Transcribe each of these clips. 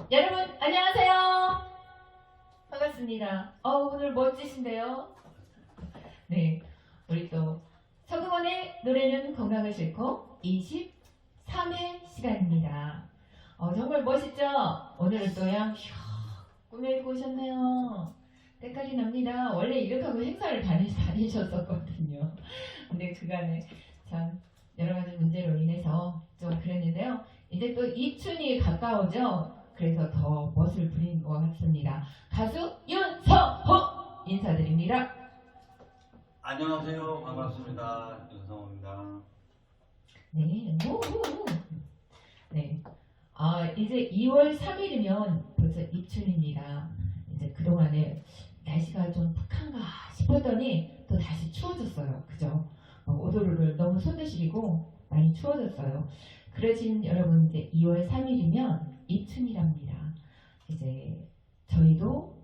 여러분 안녕하세요. 반갑습니다. 오늘 멋지신데요. 네, 우리 또 서금원의 노래는 건강을 싣고 23회 시간입니다. 정말 멋있죠? 오늘은 또야 꾸며입고 오셨네요. 때깔이 납니다. 원래 이렇게 하고 행사를 다니셨었거든요. 근데 그간에 참 여러가지 문제로 인해서 좀 그랬는데요. 이제 또 입춘이 가까워져. 그래서 더 멋을 부린 것 같습니다. 가수 윤성호 인사드립니다. 안녕하세요. 반갑습니다. 윤성호입니다. 네, 네. 이제 2월 3일이면 벌써 입춘입니다. 이제 그동안에 날씨가 좀 푹한가 싶었더니 또 다시 추워졌어요. 그죠? 오도로를 너무 손드시고 많이 추워졌어요. 그러신 여러분 이제 2월 3일이면 입춘이랍니다. 이제 저희도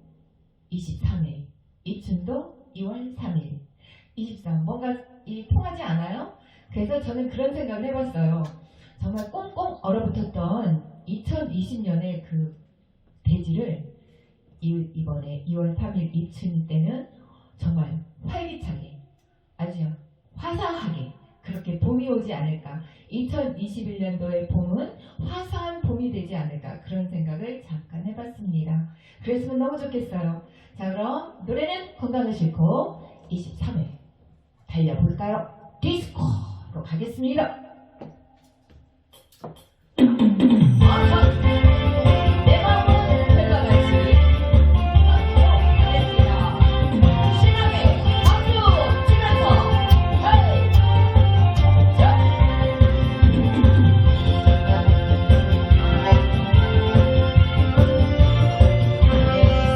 23회, 입춘도 2월 3일, 23 뭔가 통하지 않아요? 그래서 저는 그런 생각을 해봤어요. 정말 꽁꽁 얼어붙었던 2020년의 그 대지를 이번에 2월 3일 입춘 때는 정말 활기차게 아주 화사하게 그렇게 봄이 오지 않을까. 2021년도의 봄은 화사한 봄이 되지 않을까. 그런 생각을 잠깐 해봤습니다. 그랬으면 너무 좋겠어요. 자, 그럼 노래는 건강을 싣고 23회 달려볼까요? 디스코로 가겠습니다. 내 마음은 별과 같이 가겠습니다. 신나게 박수 치면서 헤이! 자!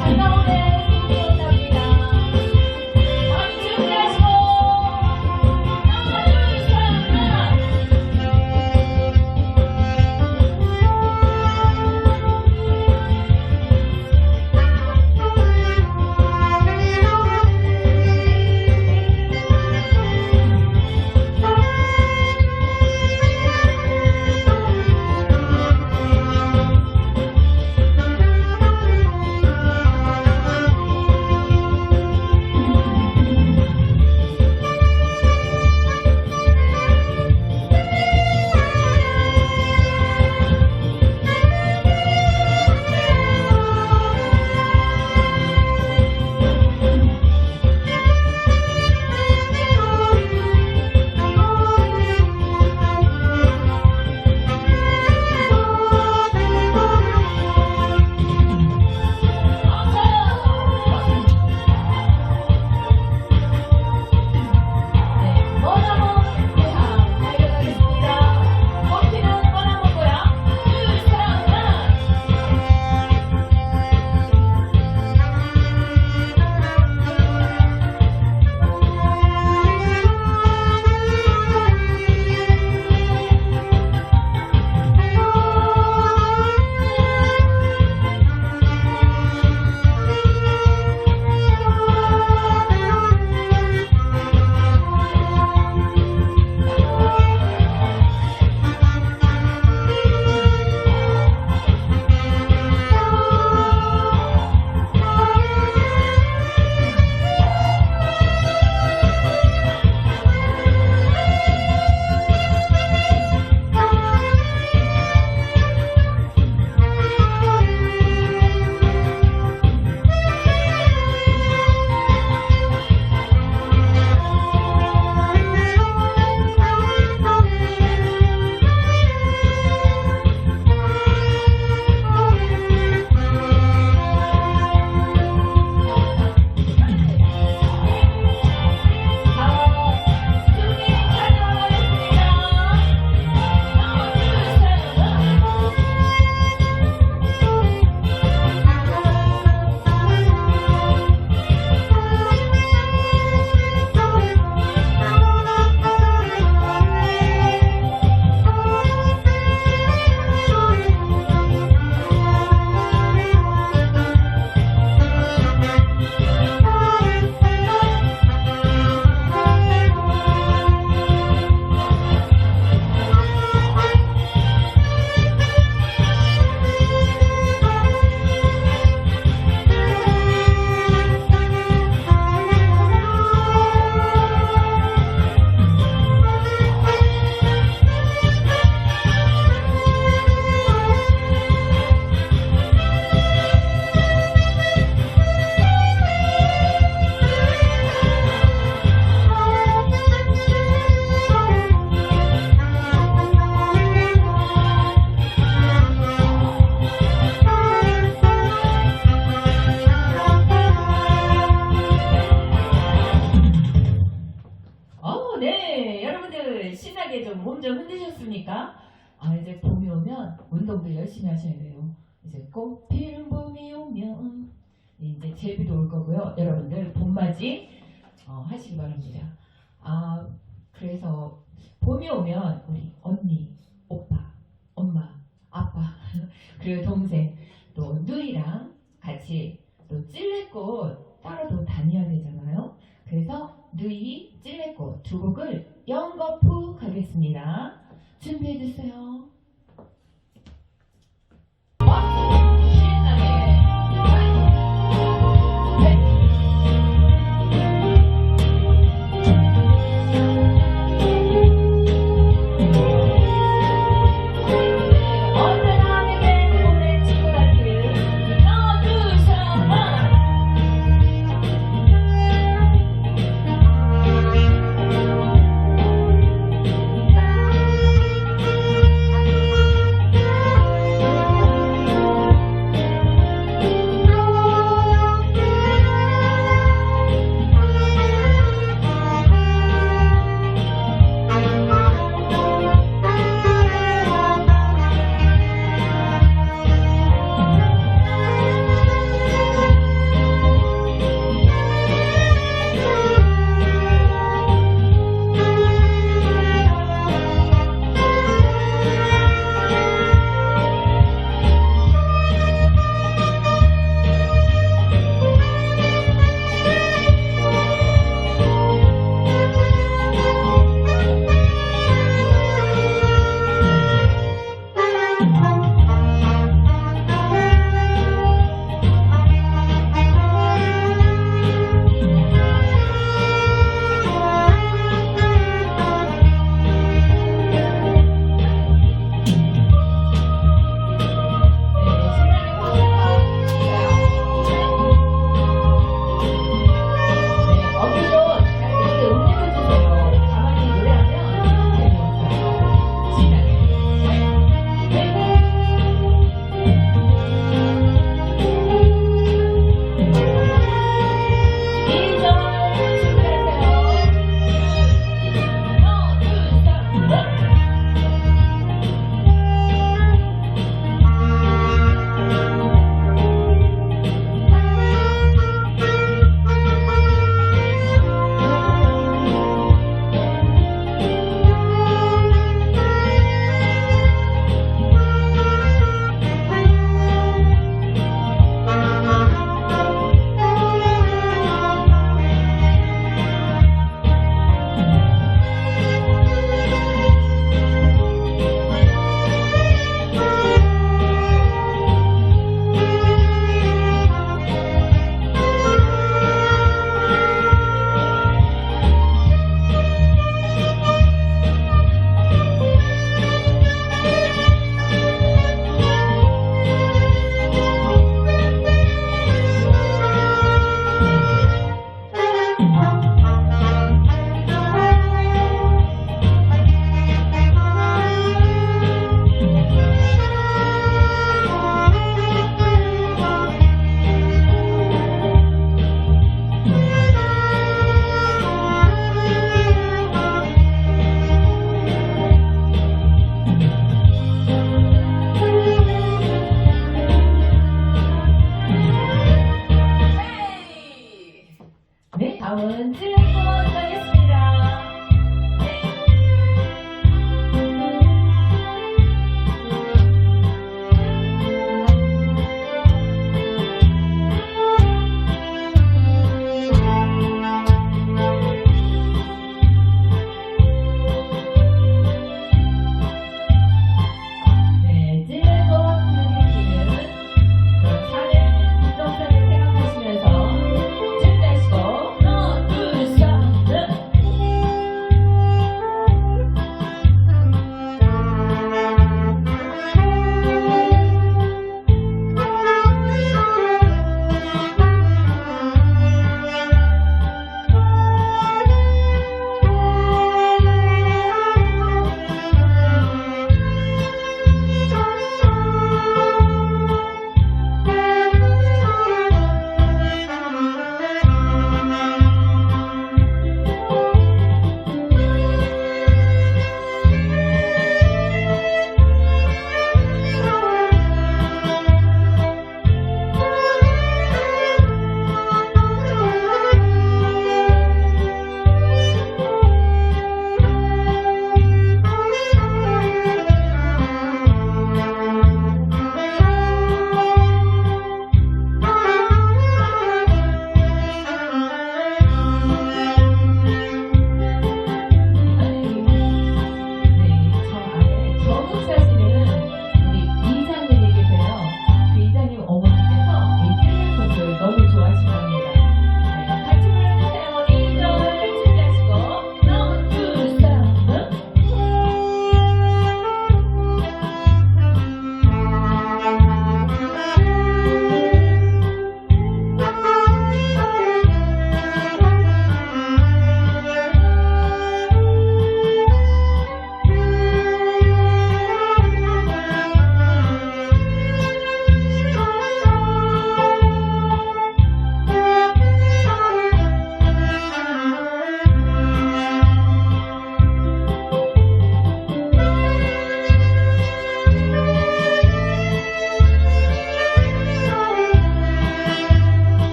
살가운데 숨이 온답니다. 많이 준비하시고 하나 둘 셋 하나 이제 봄이 오면 운동도 열심히 하셔야 돼요. 이제 꽃 피는 봄이 오면 이제 제비도 올 거고요. 여러분들 봄맞이 하시기 바랍니다. 그래서 봄이 오면 우리 언니, 오빠, 엄마, 아빠 그리고 동생 또 누이랑 같이 또 찔레꽃 따라도 다녀야 되잖아요. 그래서 누이, 찔레꽃 두 곡을 연거푸 가겠습니다. 준비해 주세요. 신나게. 언제나 내게 보낸 친구 같은 너두셔만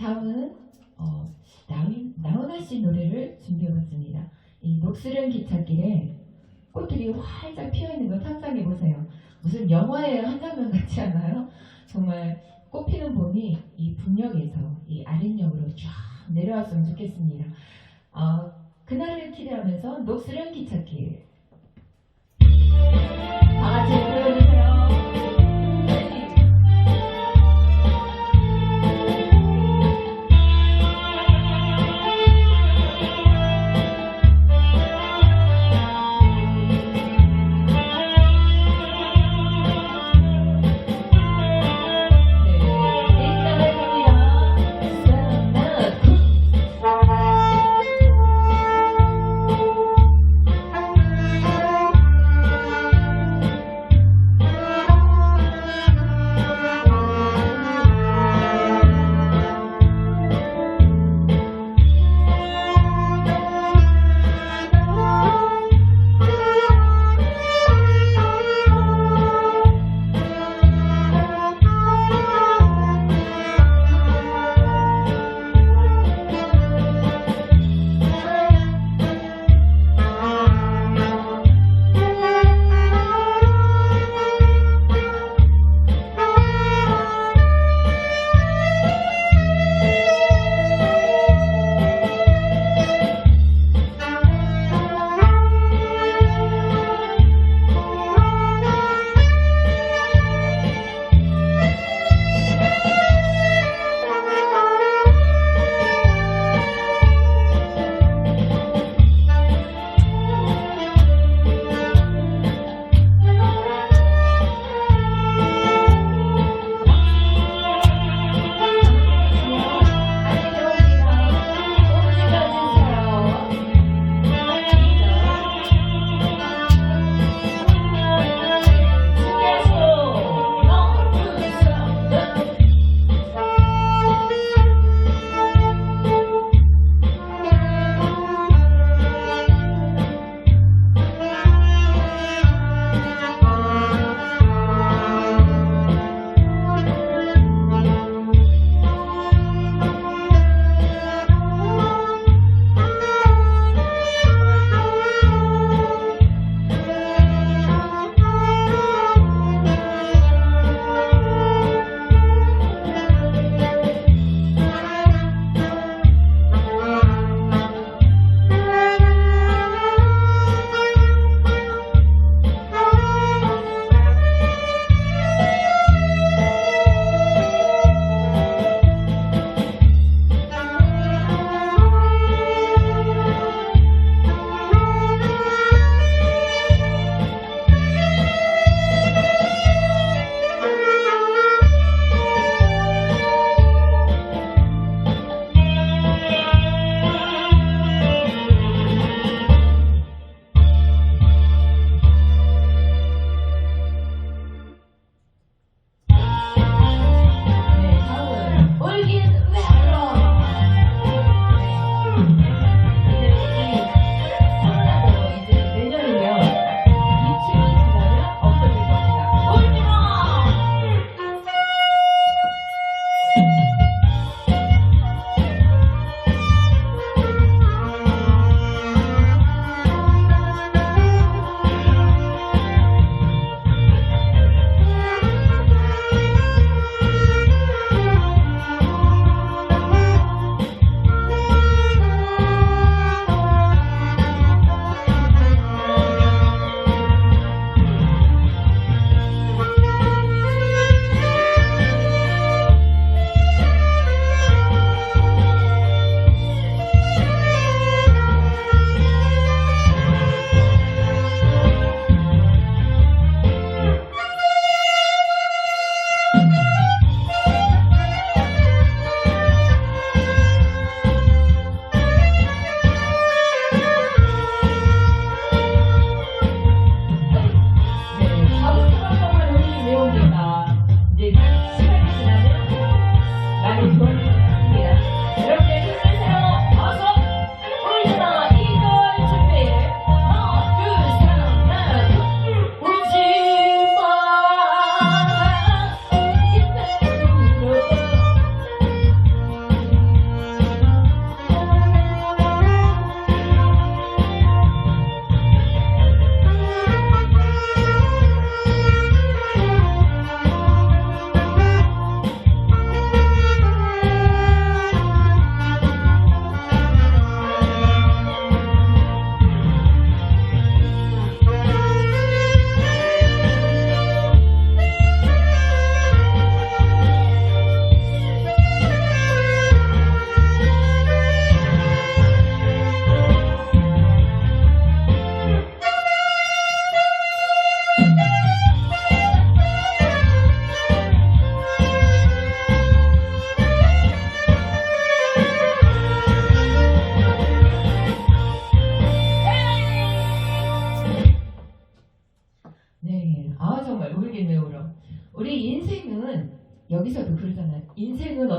다음은 나훈아 씨 노래를 준비해봤습니다. 이 녹슬은 기찻길에 꽃들이 활짝 피어있는 거 상상해보세요. 무슨 영화의 한 장면 같지 않아요? 정말 꽃피는 봄이 이 북녘에서 이 아랫역으로 쫙 내려왔으면 좋겠습니다. 그날을 기대하면서 녹슬은 기찻길 다 같이 불러주세요.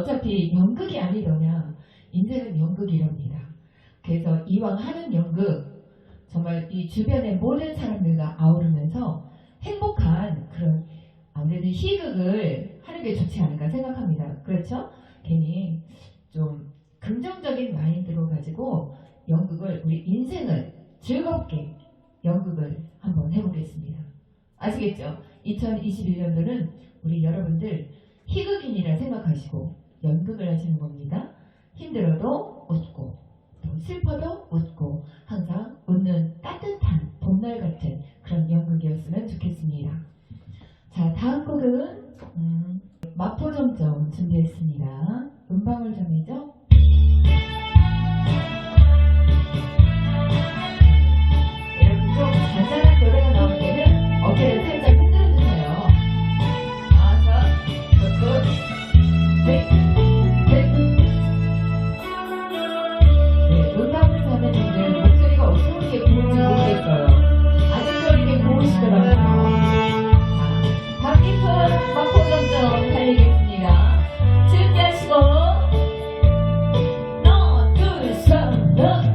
어차피 연극이 아니더냐. 인생은 연극이랍니다. 그래서 이왕 하는 연극, 정말 이 주변의 모든 사람들과 아우르면서 행복한 그런 아무래도 희극을 하는 게 좋지 않을까 생각합니다. 그렇죠? 괜히 좀 긍정적인 마인드로 가지고 연극을, 우리 인생을 즐겁게 연극을 한번 해보겠습니다. 아시겠죠? 2021년도는 우리 여러분들 희극인이라 생각하시고 연극을 하시는 겁니다. 힘들어도 웃고 또 슬퍼도 웃고 항상 웃는 따뜻한 봄날 같은 그런 연극이었으면 좋겠습니다. 자, 다음 곡은 마포점점 준비했습니다. 음방울 점이죠? 여러분 좀 잔잔한 노래가 나올 때는 어깨를 살짝 흔들어주세요. 자, 굿. 네. 음방울 점은 이제 목소리가 어떻게 고운지 모르겠어요. 아직도 이렇게 고우시더라고요. 박기순 마포점점 달리겠습니다. 준비하시고 하나 둘 셋 넷.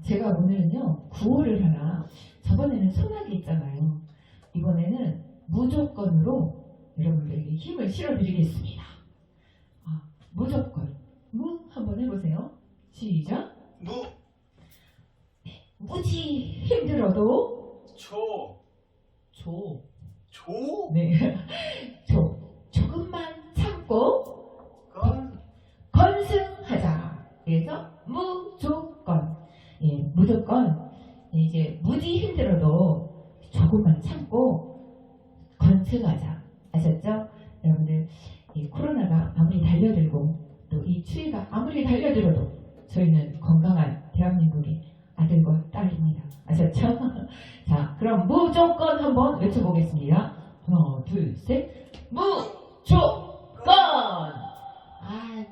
제가 오늘은요 구호를 하나, 저번에는 소나기 있잖아요. 이번에는 무조건으로 여러분들에게 힘을 실어드리겠습니다. 무조건 무 한번 해보세요. 시작. 무지 힘들어도 초. 네. 조금만 참고 건. 건승하자. 그래서 무조건. 예, 무조건. 이제 무지 힘들어도 조금만 참고 건승하자. 아셨죠? 여러분들, 이 코로나가 아무리 달려들고 또 이 추위가 아무리 달려들어도 저희는 건강한 대한민국이 아들과 딸입니다. 아셨죠? 자, 그럼 무조건 한번 외쳐보겠습니다. 하나, 둘, 셋. 무조건! 아,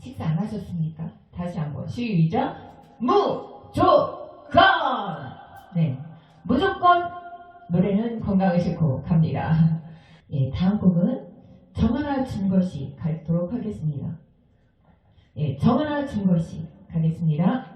식사 안 하셨습니까? 다시 한번 시작. 무조건! 네, 무조건 노래는 건강을 싣고 갑니다. 예, 다음 곡은 정하나 준것이 가도록 하겠습니다. 예, 정하나 준것이 가겠습니다.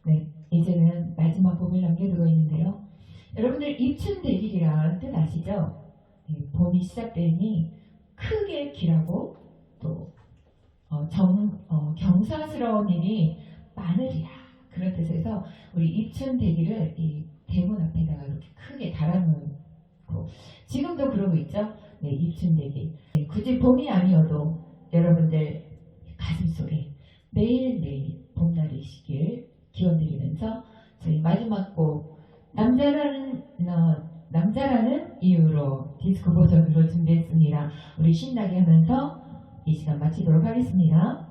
네, 이제는 마지막 곡을 남겨두고 있는데요. 여러분들 입춘대길이라는 뜻 아시죠? 봄이 시작되니 크게 길하고 또 경사스러운 일이 많으리라, 그런 뜻에서 우리 입춘대길을 이 대문 앞에다가 이렇게 크게 달아놓고 지금도 그러고 있죠. 네, 입춘대길. 네, 굳이 봄이 아니어도 여러분들 가슴속에 매일매일 봄날이시길 기원드리면서 저희 마지막 곡 남자라는 이유로 디스코 버전으로 준비했습니다. 우리 신나게 하면서 이 시간 마치도록 하겠습니다.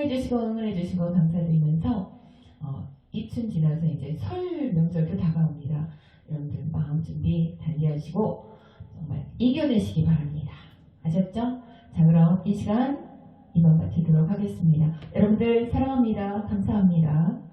기도해주시고 응원해주시고 감사드리면서 이쯤 지나서 이제 설 명절도 다가옵니다. 여러분들 마음 준비 단디하시고 정말 이겨내시기 바랍니다. 아셨죠? 자, 그럼 이 시간 이만 마치도록 하겠습니다. 여러분들 사랑합니다. 감사합니다.